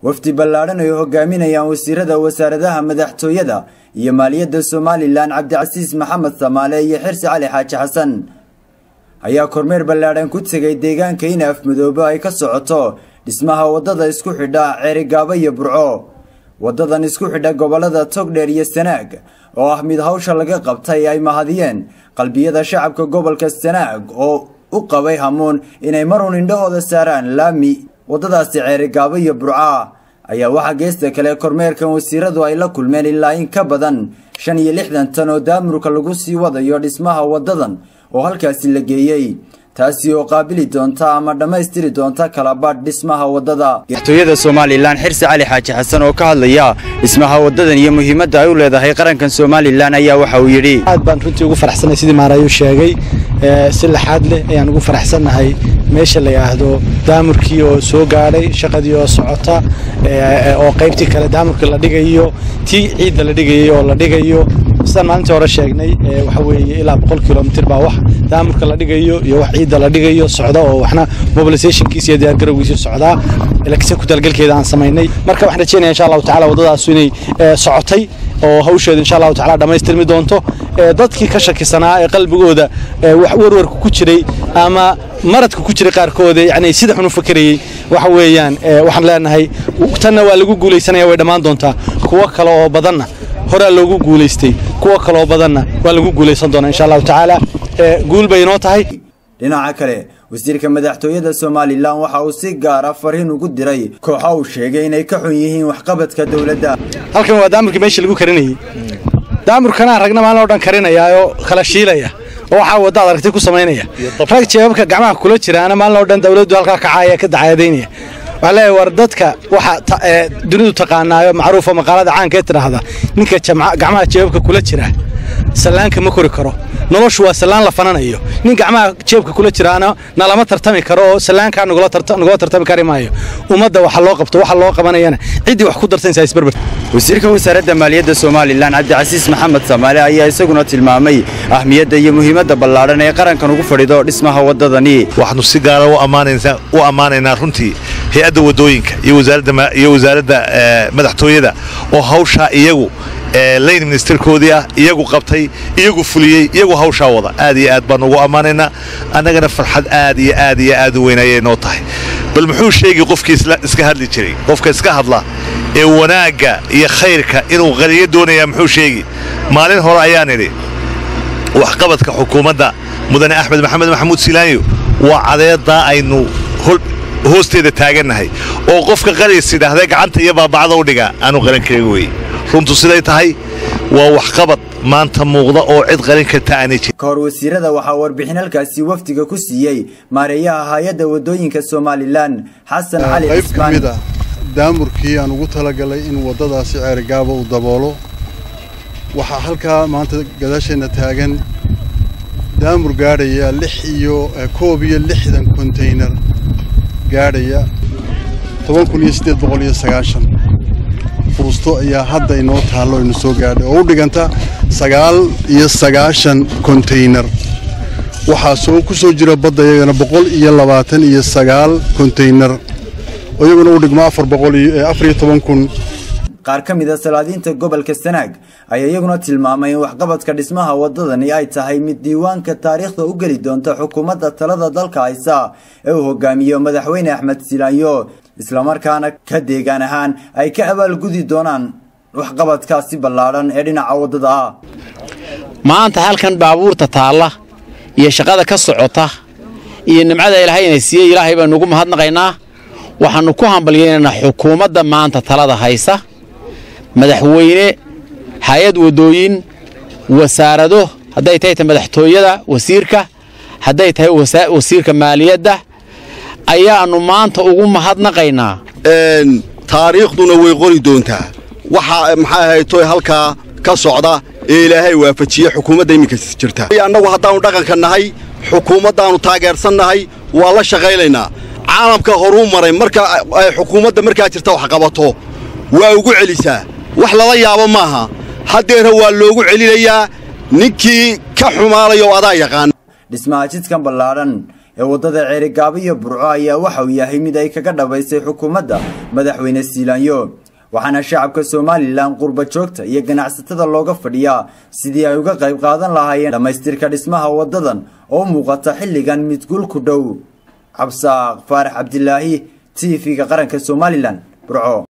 wafdi ballaaran ay hogaaminayaan wasiirada wasaaradaha madaxtooyada iyo maaliyadda Soomaaliland Cabdicasiis Maxamed Samaale iyo Xirsi Cali Xaaji Xasan ayaa kormeer ballaaran ku tagay deegaanka Inaaf Madoobe ay ka socoto dhismaha wadada isku xidha Ceerigaabo iyo Burco. wadadan isku xidha gobolada Togdheer iyo Sanaag oo ah mid hawsha laga qabtay ay mahadiyeen qalbiyada shacabka gobolka Sanaag oo u qabay hamuun inay marun indhahooda saaraan laami wadadaasi Ceerigaabo iyo Burco ayaa waxa geesta kale kormeerkan wasiiradu ay la kulmeen ilaa in ka badan 65 tan oo daamurka lagu sii wadayo dhismaha wadadan oo halkaasi la geeyay taasi oo qaabili doonta ama dhameystiri doonta kala badh dhismaha wadada. madaxtooyada Soomaaliland Xirsi Cali Xaaji Xasan oo ka hadlaya dhismaha wadadan iyo muhiimadda ay u leedahay qarankan Soomaaliland ayaa waxa uu yiri aad baan runtii ugu faraxsanahay sidii maarayo sheegay si laxaad leh ayaan ugu faraxsanahay meesha la yiraahdo daamurkii oo soo gaaray shaqadii oo socota oo qaybtii kale daamurka la dhigayo tii ciid la dhigayo oo la dhigayo sidaan maalintii hore sheegnay waxa weeye ilaa 100 kilomitir baa wax daamurka la dhigayo iyo wax ciid la dhigayo socda oo waxna mobilizationkiisa diyaar garowgiisa socda ilaa ku dalgalkeeda aan sameynay marka waxaan rajeynayaa insha Allah taala wadadaas inay socotay oo hawsheedu insha Allah taala dhameystirmi doonto dadkii ka shakisanaa ee qalbigooda wax warwarku ku jiray ama maradku ku jiray qaarkooda yani sida xun u fakarayay waxa weeyaan waxaan leenahay tanna waa lagu guuleysanaya way dhamaan doontaa kuwa kale oo badanna hore loogu guuleystay kuwa kale oo badanna waa lagu guuleysan doonaa insha Allah taala guul bay inoo tahay. dhinaca kale wasiirka madaxtooyada Soomaaliland waxa uu si gaar ah fariin ugu diray kooxo uu sheegay inay ka xun yihiin waxqabadka dawladda. halkan waa daamurkii meesha lagu karinayay daamurkana ragna maalin oo dhan karinaya oo kala shiilaya oo waxa wada aragtay ku sameynaya rag jeebabka gacmaha kula jiraana maalin oo dhan dawladdu halka ka caaya ka dacayadeynaya wala war dadka waxa dunidu taqaanayo macruuf maqaalada caanka ee tiraahda ninka gacmaha jeebabka kula jira salaanka ma kori karo noloshu waa salaan la fananayo nin gacmaha jeebka kula jiraana nalama tartami karo salaanka nagula tartami kari maayo umada waxa loo qabto waxa loo qabanayana cidi wax ku darsanaysa isbarbar. wasiirka wasaaradda maaliyadda Soomaaliland Cabdicasiis Maxamed Samaale ayaa isaguna tilmaamay ahmiyadda iyo muhiimadda ballaaran ee qarankan ugu fadhido dhismaha wadadani. waxaanu si gaar ah u amaanaynaa runtii hay'adda wadooyinka iyo wasaaradda madaxtooyada oo hawsha iyagu lane ministerkoodii ah iyagu qabtay iyagu fuliyay iyagu hawsha wada aad iyo aad baan ugu amaanaynaa annagana farxad aad u weyn ayay noo tahay. bal muxuu sheegay qofkii iska hadli jiray qofka iska hadla ee wanaaga iyo khayrka inuu qariyo doonaya muxuu sheegay maalin hore ayaan idhi wax qabadka xukuumadda mudane Axmed Maxamed Maxamuud Silaanyo waa cadeeda aynu hoosteeda taaganahay oo qofka qariis sidahday gacanta iyo baabacada u dhiga aanu qaran karin way runtu siday tahay waa wax qabad maanta muuqda oo cid qarin karta aanay jirin. kor wasiirada waxa warbixin halkaasi waftiga ku siiyay maareeyaha hay'adda wadooyinka Soomaaliland Xasan Cali Ismaan daamurkii aan ugu talagalay in wadadaasi Ceerigaabo u daboolo waxa halka maanta gadaasheena taagan daamur gaadhaya 60 container gaadhaya 10890 furusto ayaa hadda inoo taalo inuu soo gaadhay oo u dhiganta 99 container waxa soo ku soo jira badda iyagana 129 container oo iyaguna u dhigma 414,000. qaar ka mid ah salaadiinta gobolka Sanaag ayaa iyaguna tilmaamay in waxqabadka dhismaha wadadani ay tahay mid diiwaanka taariikhda u gali doonta xukuumadda talada dalka haysa ee uu hogaamiyo madaxweyne Axmed Silaanyo isla markaana ka deegaan ahaan ay ka abaalgudi doonaan waxqabadkaasi ballaaran ee dhinaca wadada. maanta halkan baabuurta taala iyo shaqada ka socota iyo nimcada Ilaahayna siiyay Ilaahay baan ugu mahadnaqaynaa waxaanu ku hambalyeynaa xukuumadda maanta talada haysa madaxweyne hay'ad wadooyin wasaarado haday tahay madaxtooyada wasiirka haday tahay wasiirka maaliyadda ayaanu maanta ugu mahadnaqaynaa. taariikhduna way qori doontaa waxa maxay ahayd halka ka socda ee Ilaahay waafajiye xukuumadda iminka jirta annagu haddaanu dhaqanka nahay xukuumaddaanu taageersannahay waa la shaqaynaynaa caalamka horu maray marka ay xukuumadda markaa jirta wax qabato waa ugu celisaa wax lala yaabo maaha hadeera waa loogu celinayaa ninkii ka xumaanayo adaa yaqaan. dhismaha jidkan ballaaran ee wadada Ceerigaabo iyo Burco ayaa waxa uu yahay mid ay kaga dhabaysay xukuumadda madaxweyne Siilaanyo waxaana shacabka Soomaaliland qurba joogta iyo ganacsatada looga fadhiyaa sidii ay uga qayb qaadan lahaayeen dhamaystirka dhismaha wadadan oo muuqata xilligan mid guul ku dhow. Cabsaaq Faarax Cabdilaahi TV-ga qaranka Soomaaliland Burco.